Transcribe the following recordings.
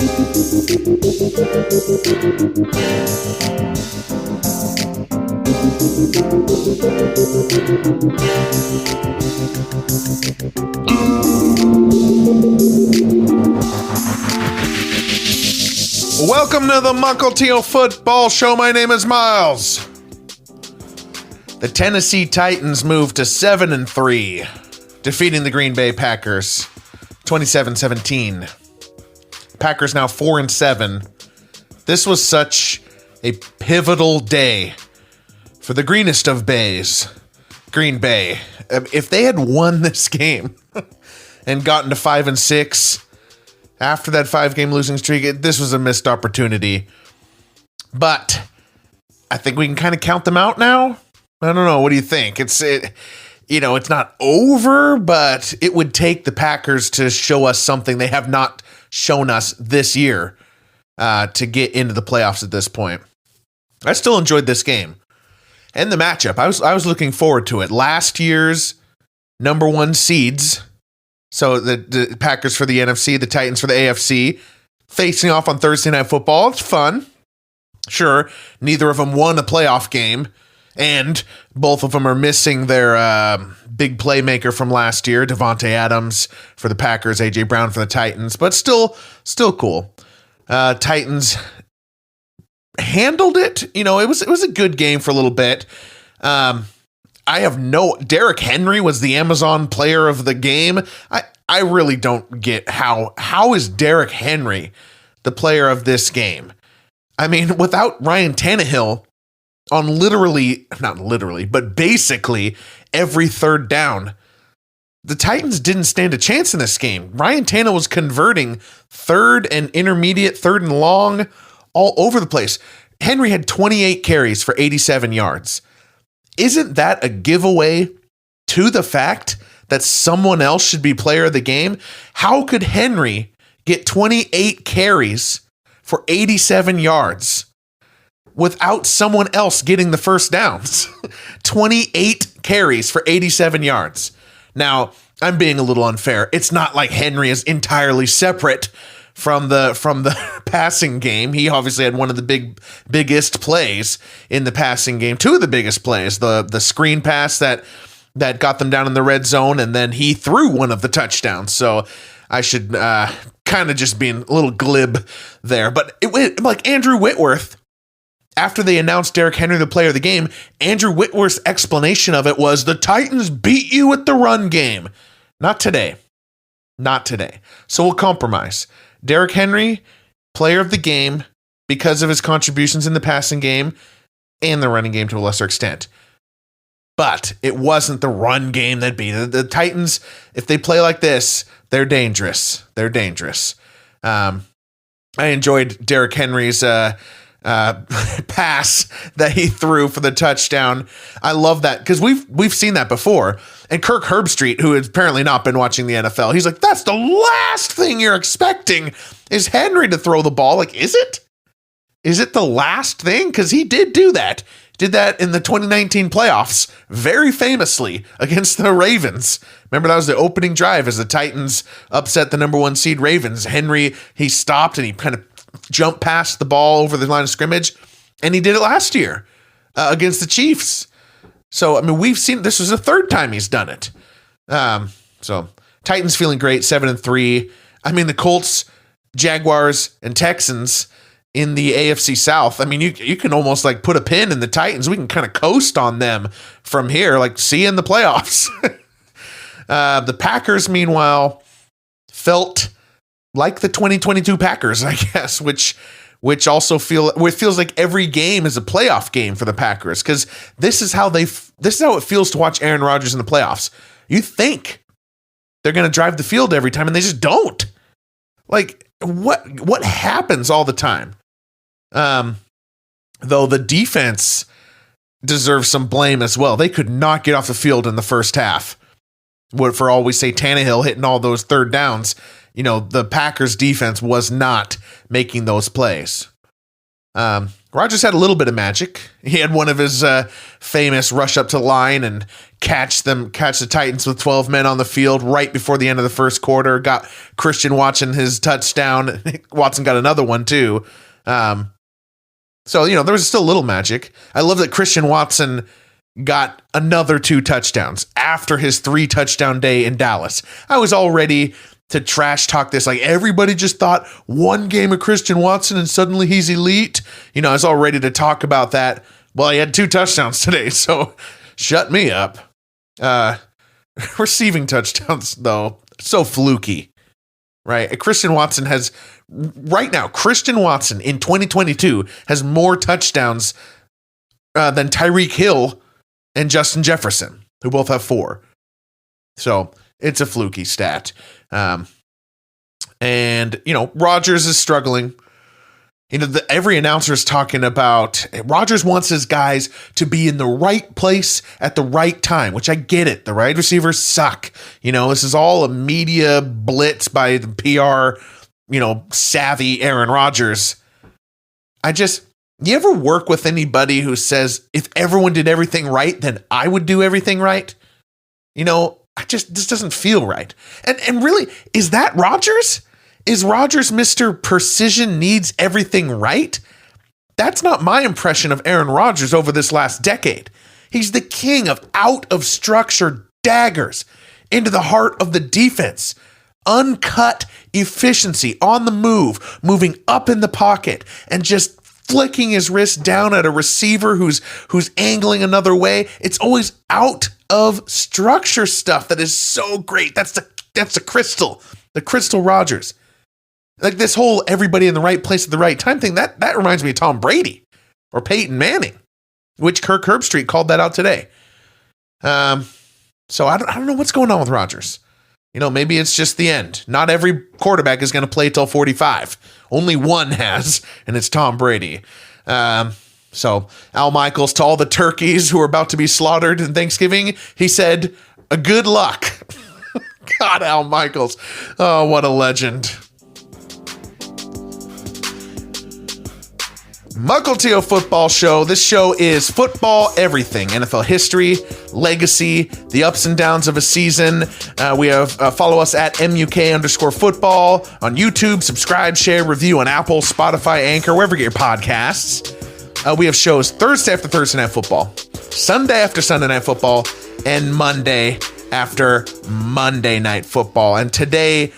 Welcome to the Mukilteo Football Show. My name is Miles. The Tennessee Titans moved to 7-3, defeating the Green Bay Packers 27-17. Packers now 4-7. This was such a pivotal day for the greenest of bays, Green Bay. If they had won this game and gotten to 5-6 after that 5-game losing streak, this was a missed opportunity. But I think we can kind of count them out now. I don't know. What do you think? It's not over, but it would take the Packers to show us something they have not shown us this year to get into the playoffs at this point. I still enjoyed this game and the matchup. I was looking forward to it. Last year's number one seeds, so the Packers for the NFC, the Titans for the AFC, facing off on Thursday Night Football. It's fun. Sure, neither of them won a playoff game, and both of them are missing their big playmaker from last year, Devontae Adams for the Packers, A.J. Brown for the Titans, but still cool. Titans handled it. It was a good game for a little bit. Derrick Henry was the Amazon player of the game. I really don't get how is Derrick Henry the player of this game? I mean, without Ryan Tannehill on not literally, but basically every third down, the Titans didn't stand a chance in this game. Ryan Tannehill was converting third and intermediate, third and long, all over the place. Henry had 28 carries for 87 yards. Isn't that a giveaway to the fact that someone else should be player of the game? How could Henry get 28 carries for 87 yards without someone else getting the first downs? 28 carries for 87 yards. Now, I'm being a little unfair. It's not like Henry is entirely separate from the passing game. He obviously had one of the biggest plays in the passing game. Two of the biggest plays, the screen pass that got them down in the red zone, and then he threw one of the touchdowns. So I should kind of just being a little glib there. But like Andrew Whitworth, after they announced Derrick Henry the player of the game, Andrew Whitworth's explanation of it was the Titans beat you at the run game. Not today. Not today. So we'll compromise. Derrick Henry, player of the game because of his contributions in the passing game and the running game to a lesser extent. But it wasn't the run game that beat it. The Titans, if they play like this, they're dangerous. They're dangerous. I enjoyed Derrick Henry's pass that he threw for the touchdown. I love that because we've seen that before. And Kirk Herbstreit, who has apparently not been watching the NFL, he's like, that's the last thing you're expecting is Henry to throw the ball. Like, is it? Is it the last thing? Because he did do that. Did that in the 2019 playoffs, very famously against the Ravens. Remember, that was the opening drive as the Titans upset the number one seed Ravens. Henry, he stopped and he kind of jumped past the ball over the line of scrimmage, and he did it last year against the Chiefs. So, I mean, we've seen this was the third time he's done it. So, Titans feeling great, 7-3. I mean, the Colts, Jaguars, and Texans in the AFC South. I mean, you can almost like put a pin in the Titans. We can kind of coast on them from here, like see you in the playoffs. The Packers, meanwhile, felt like the 2022 Packers, I guess, which also feels like every game is a playoff game for the Packers, because this is how it feels to watch Aaron Rodgers in the playoffs. You think they're going to drive the field every time, and they just don't. Like, what happens all the time? Though the defense deserves some blame as well. They could not get off the field in the first half. For all we say, Tannehill hitting all those third downs, the Packers defense was not making those plays. Rodgers had a little bit of magic. He had one of his famous rush up to the line and catch the Titans with 12 men on the field right before the end of the first quarter. Got Christian Watson his touchdown. Watson got another one too. So, there was still a little magic. I love that Christian Watson got another 2 touchdowns after his 3 touchdown day in Dallas. I was all ready to trash talk this. Like, everybody just thought one game of Christian Watson and suddenly he's elite. I was all ready to talk about that. Well, he had 2 touchdowns today, so shut me up. Receiving touchdowns, though, so fluky, right? Christian Watson in 2022 has more touchdowns than Tyreek Hill and Justin Jefferson, who both have 4. So it's a fluky stat. And Rodgers is struggling. Every announcer is talking about Rodgers wants his guys to be in the right place at the right time, which I get it. The wide receivers suck. This is all a media blitz by the PR, savvy Aaron Rodgers. You ever work with anybody who says, if everyone did everything right, then I would do everything right? This doesn't feel right. And really, is that Rodgers? Is Rodgers Mr. Precision needs everything right? That's not my impression of Aaron Rodgers over this last decade. He's the king of out of structure daggers into the heart of the defense. Uncut efficiency on the move, moving up in the pocket and just flicking his wrist down at a receiver who's angling another way. It's always out of structure stuff that is so great. That's the crystal Rodgers. Like this whole everybody in the right place at the right time thing, that reminds me of Tom Brady or Peyton Manning, which Kirk Herbstreit called that out today. So I don't know what's going on with Rodgers. Maybe it's just the end. Not every quarterback is going to play till 45. Only one has, and it's Tom Brady. So Al Michaels, to all the turkeys who are about to be slaughtered in Thanksgiving, he said, good luck. God, Al Michaels. Oh, what a legend. Mukilteo Football Show. This show is football everything. NFL history, legacy, the ups and downs of a season. We have follow us at MUK_football on YouTube. Subscribe, share, review on Apple, Spotify, Anchor, wherever you get your podcasts. We have shows Thursday after Thursday Night Football, Sunday after Sunday Night Football, and Monday after Monday Night Football. And today,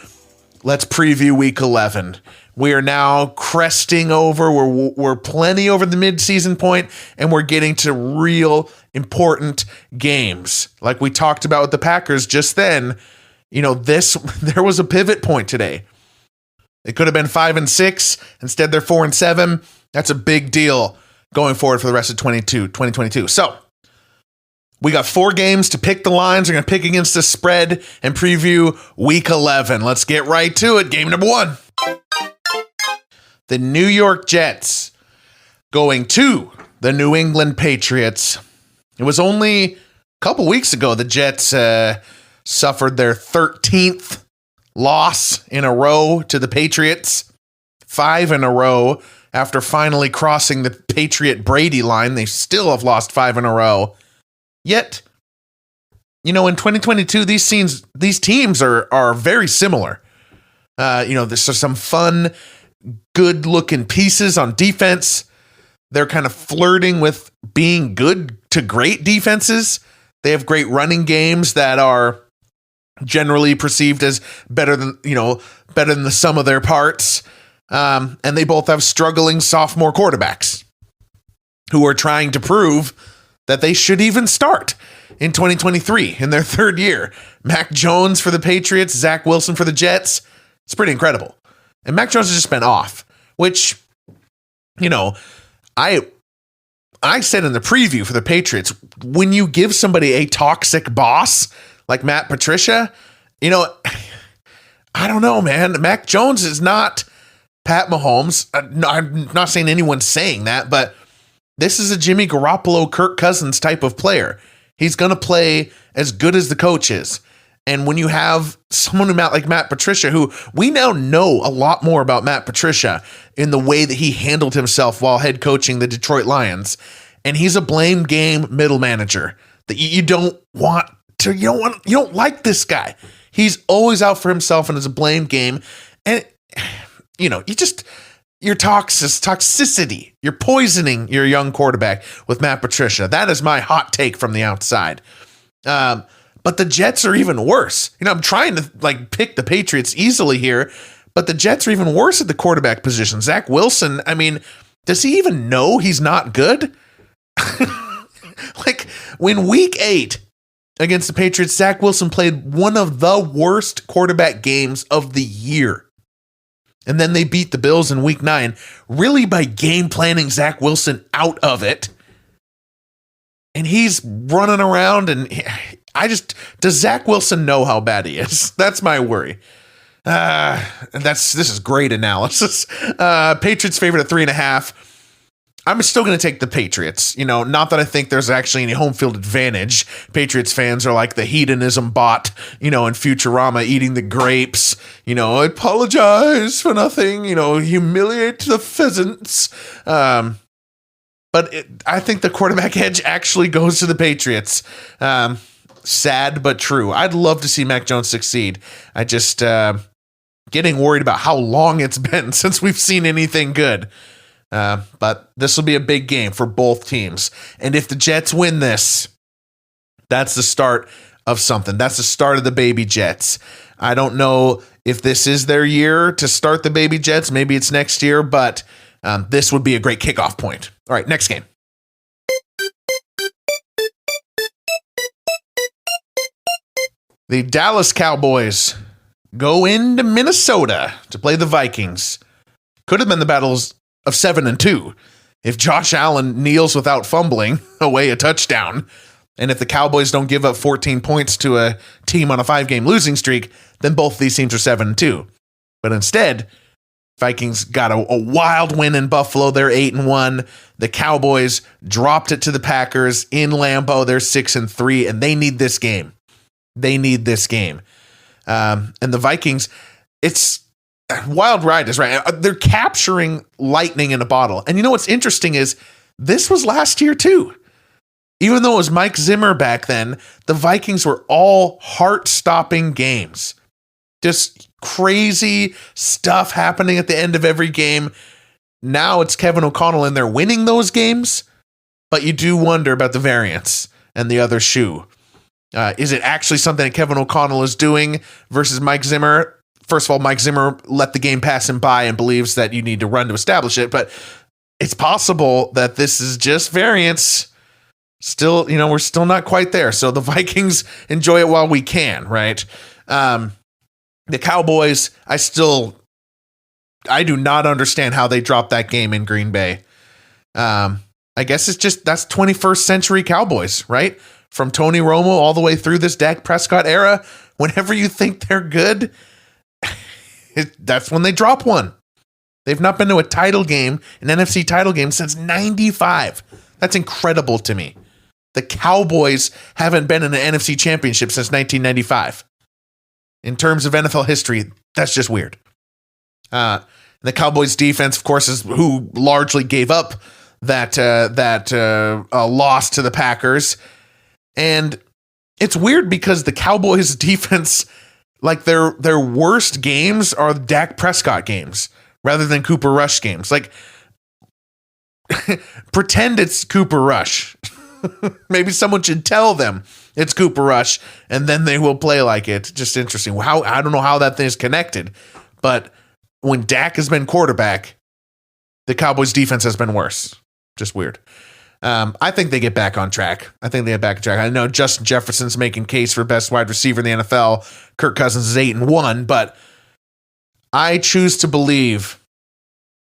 let's preview Week 11. We are now cresting over. We're plenty over the mid-season point, and we're getting to real important games. Like we talked about with the Packers just then, there was a pivot point today. It could have been 5-6. Instead, they're 4-7. That's a big deal going forward for the rest of 2022. So we got 4 games to pick the lines. We're going to pick against the spread and preview Week 11. Let's get right to it. Game number 1. The New York Jets going to the New England Patriots. It was only a couple weeks ago the Jets suffered their 13th loss in a row to the Patriots. 5 in a row after finally crossing the Patriot Brady line. They still have lost 5 in a row. Yet, in 2022, these teams are very similar. There's some fun, good-looking pieces on defense. They're kind of flirting with being good to great defenses. They have great running games that are generally perceived as better than the sum of their parts. And they both have struggling sophomore quarterbacks who are trying to prove that they should even start in 2023 in their 3rd year. Mac Jones for the Patriots, Zach Wilson for the Jets. It's pretty incredible. And Mac Jones has just been off, which, I said in the preview for the Patriots, when you give somebody a toxic boss like Matt Patricia, I don't know, man. Mac Jones is not Pat Mahomes. I'm not saying anyone's saying that, but this is a Jimmy Garoppolo, Kirk Cousins type of player. He's going to play as good as the coach is. And when you have someone like Matt Patricia, who we now know a lot more about Matt Patricia in the way that he handled himself while head coaching the Detroit Lions, and he's a blame game middle manager that you don't want to, you don't like this guy. He's always out for himself and is a blame game. And, your toxicity, you're poisoning your young quarterback with Matt Patricia. That is my hot take from the outside. But the Jets are even worse. I'm trying to pick the Patriots easily here, but the Jets are even worse at the quarterback position. Zach Wilson, does he even know he's not good? When week 8 against the Patriots, Zach Wilson played one of the worst quarterback games of the year. And then they beat the Bills in week 9, really by game planning Zach Wilson out of it. And he's running around, and does Zach Wilson know how bad he is? That's my worry. This is great analysis. Patriots favored at 3.5. I'm still going to take the Patriots. Not that I think there's actually any home field advantage. Patriots fans are like the hedonism bot, in Futurama eating the grapes. Apologize for nothing. Humiliate the pheasants. But I think the quarterback edge actually goes to the Patriots. Sad but true. I'd love to see Mac Jones succeed. I just getting worried about how long it's been since we've seen anything good. But this will be a big game for both teams. And if the Jets win this, that's the start of something. That's the start of the baby Jets. I don't know if this is their year to start the baby Jets. Maybe it's next year, but this would be a great kickoff point. All right, next game. The Dallas Cowboys go into Minnesota to play the Vikings. Could have been the battles of 7-2 if Josh Allen kneels without fumbling away a touchdown. And if the Cowboys don't give up 14 points to a team on a 5-game losing streak, then both these teams are 7-2. But instead, Vikings got a wild win in Buffalo. They're 8-1. The Cowboys dropped it to the Packers in Lambeau. They're 6-3, and they need this game. And the Vikings, it's wild ride is right. They're capturing lightning in a bottle. And what's interesting is this was last year too. Even though it was Mike Zimmer back then, the Vikings were all heart-stopping games. Just crazy stuff happening at the end of every game. Now it's Kevin O'Connell and they're winning those games, but you do wonder about the variance and the other shoe. Is it actually something that Kevin O'Connell is doing versus Mike Zimmer? First of all, Mike Zimmer let the game pass him by and believes that you need to run to establish it, but it's possible that this is just variance. Still, we're still not quite there. So the Vikings enjoy it while we can, right? The Cowboys, I do not understand how they dropped that game in Green Bay. I guess it's just, that's 21st century Cowboys, right? From Tony Romo all the way through this Dak Prescott era. Whenever you think they're good, that's when they drop one. They've not been to a title game, an NFC title game, since 95. That's incredible to me. The Cowboys haven't been in an NFC championship since 1995. In terms of NFL history, that's just weird. The Cowboys defense, of course, is who largely gave up that loss to the Packers. And it's weird because the Cowboys defense, their worst games are the Dak Prescott games rather than Cooper Rush games. Pretend it's Cooper Rush. Maybe someone should tell them it's Cooper Rush, and then they will play like it. Just interesting. I don't know how that thing is connected, but when Dak has been quarterback, the Cowboys defense has been worse. Just weird. I think they get back on track. I know Justin Jefferson's making case for best wide receiver in the NFL. Kirk Cousins is 8-1, but I choose to believe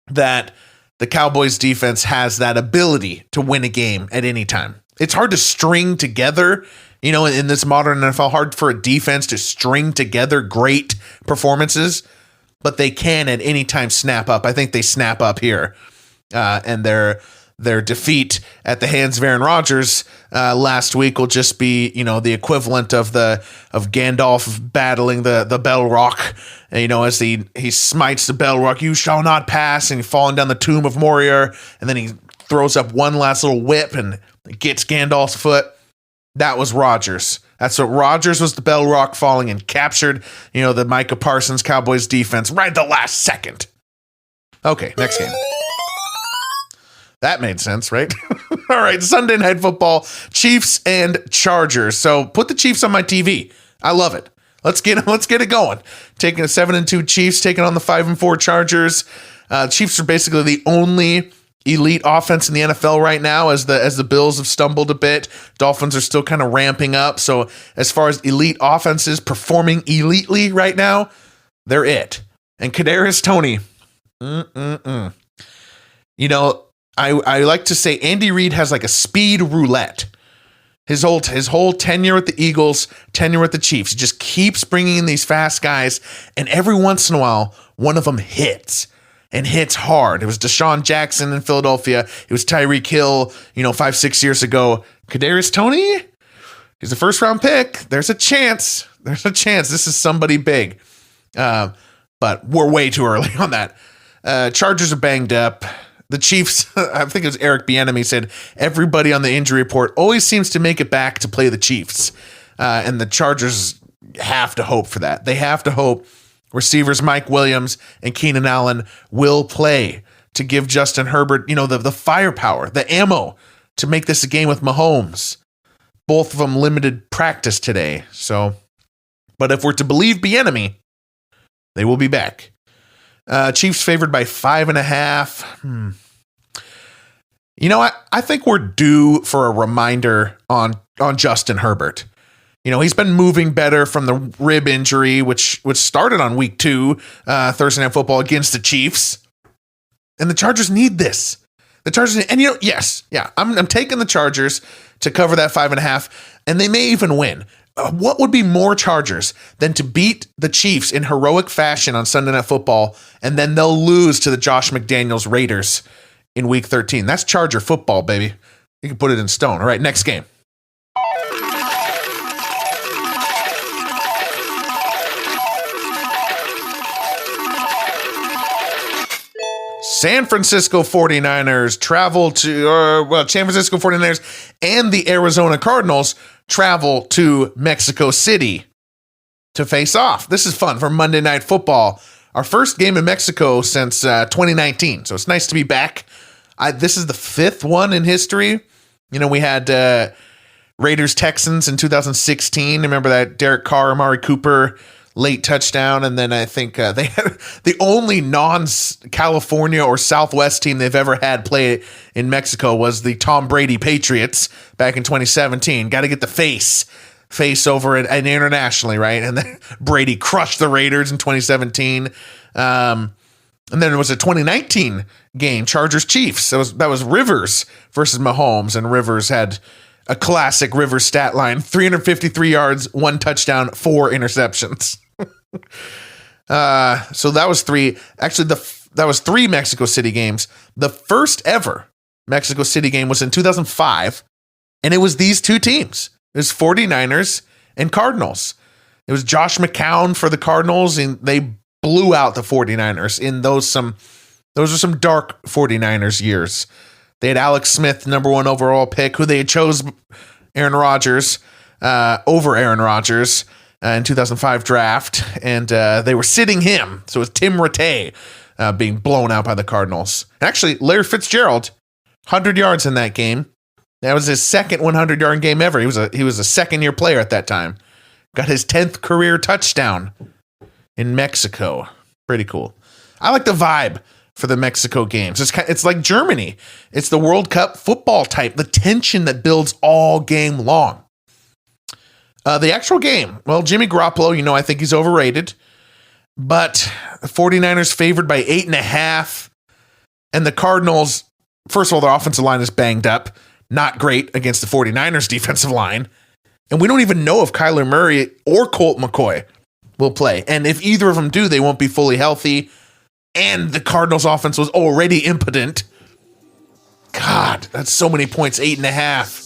that the Cowboys defense has that ability to win a game at any time. It's hard to string together, in this modern NFL, hard for a defense to string together great performances, but they can at any time snap up. I think they snap up here, and they're their defeat at the hands of Aaron Rodgers last week will just be, the equivalent of Gandalf battling the Bell Rock, as he smites the Bell Rock, you shall not pass, and falling down the tomb of Moria, and then he throws up one last little whip and gets Gandalf's foot. That was Rodgers. That's what Rodgers was, the Bell Rock falling and captured, the Micah Parsons Cowboys defense right at the last second. Okay, next game. That made sense, right? All right, Sunday Night Football, Chiefs and Chargers. So put the Chiefs on my TV. I love it. Let's get it going. Taking a 7-2 Chiefs, taking on the 5-4 Chargers. Chiefs are basically the only elite offense in the NFL right now, as the Bills have stumbled a bit. Dolphins are still kind of ramping up. So as far as elite offenses performing elitely right now, they're it. And Kadarius Toney, I like to say Andy Reid has like a speed roulette. His whole tenure with the Eagles, tenure with the Chiefs, he just keeps bringing in these fast guys, and every once in a while, one of them hits. And hits hard. It was Deshaun Jackson in Philadelphia. It was Tyreek Hill, 5-6 years ago. Kadarius Toney, he's a first-round pick. There's a chance. This is somebody big. But we're way too early on that. Chargers are banged up. The Chiefs, I think it was Eric Bieniemy, said everybody on the injury report always seems to make it back to play the Chiefs. And the Chargers have to hope for that. They have to hope receivers Mike Williams and Keenan Allen will play to give Justin Herbert, the firepower, the ammo to make this a game with Mahomes. Both of them limited practice today. So, but if we're to believe Bieniemy, they will be back. Chiefs favored by 5.5. I think we're due for a reminder on Justin Herbert. He's been moving better from the rib injury, which started on week 2, Thursday Night Football against the Chiefs. And the Chargers need this. The Chargers need, and I'm taking the Chargers to cover that 5.5, and they may even win. What would be more Chargers than to beat the Chiefs in heroic fashion on Sunday Night Football, and then they'll lose to the Josh McDaniels Raiders in week 13? That's Charger football, baby. You can put it in stone. All right, next game. San Francisco 49ers travel to, San Francisco 49ers and the Arizona Cardinals travel to Mexico City to face off. This is fun for Monday Night Football. Our first game in Mexico since 2019, so it's nice to be back. This is the 5th one in history. We had Raiders Texans in 2016. Remember that Derek Carr, Amari Cooper late touchdown, and then I think they had the only non-California or Southwest team they've ever had play in Mexico was the Tom Brady Patriots back in 2017. Got to get the face over it and internationally, right? And then Brady crushed the Raiders in 2017. And then it was a 2019 game, Chargers Chiefs. That was Rivers versus Mahomes, and Rivers had a classic Rivers stat line: 353 yards, 1 touchdown, 4 interceptions. So that was 3. Actually, that was 3 Mexico City games. The first ever Mexico City game was in 2005, and it was these 2 teams. It was 49ers and Cardinals. It was Josh McCown for the Cardinals, and they blew out the 49ers in those are some dark 49ers years. They had Alex Smith, number 1 overall pick, who they had chose Aaron Rodgers over Aaron Rodgers in 2005 draft, and they were sitting him. So it was Tim Rattay being blown out by the Cardinals. And actually, Larry Fitzgerald, 100 yards in that game. That was his second 100-yard game ever. He was a second-year player at that time. Got his 10th career touchdown in Mexico. Pretty cool. I like the vibe for the Mexico games. It's like Germany. It's the World Cup football type, the tension that builds all game long. The actual game, well, Jimmy Garoppolo, I think he's overrated, but the 49ers favored by 8.5, and the Cardinals, first of all, their offensive line is banged up, not great against the 49ers defensive line, and we don't even know if Kyler Murray or Colt McCoy will play, and if either of them do, they won't be fully healthy, and the Cardinals offense was already impotent. God, that's so many points. 8.5.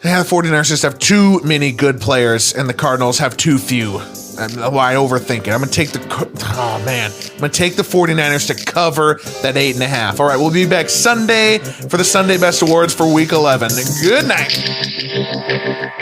Yeah, the 49ers just have too many good players, and the Cardinals have too few. I overthink it. I'm going to take the 49ers to cover that 8.5. All right, we'll be back Sunday for the Sunday Best Awards for Week 11. Good night.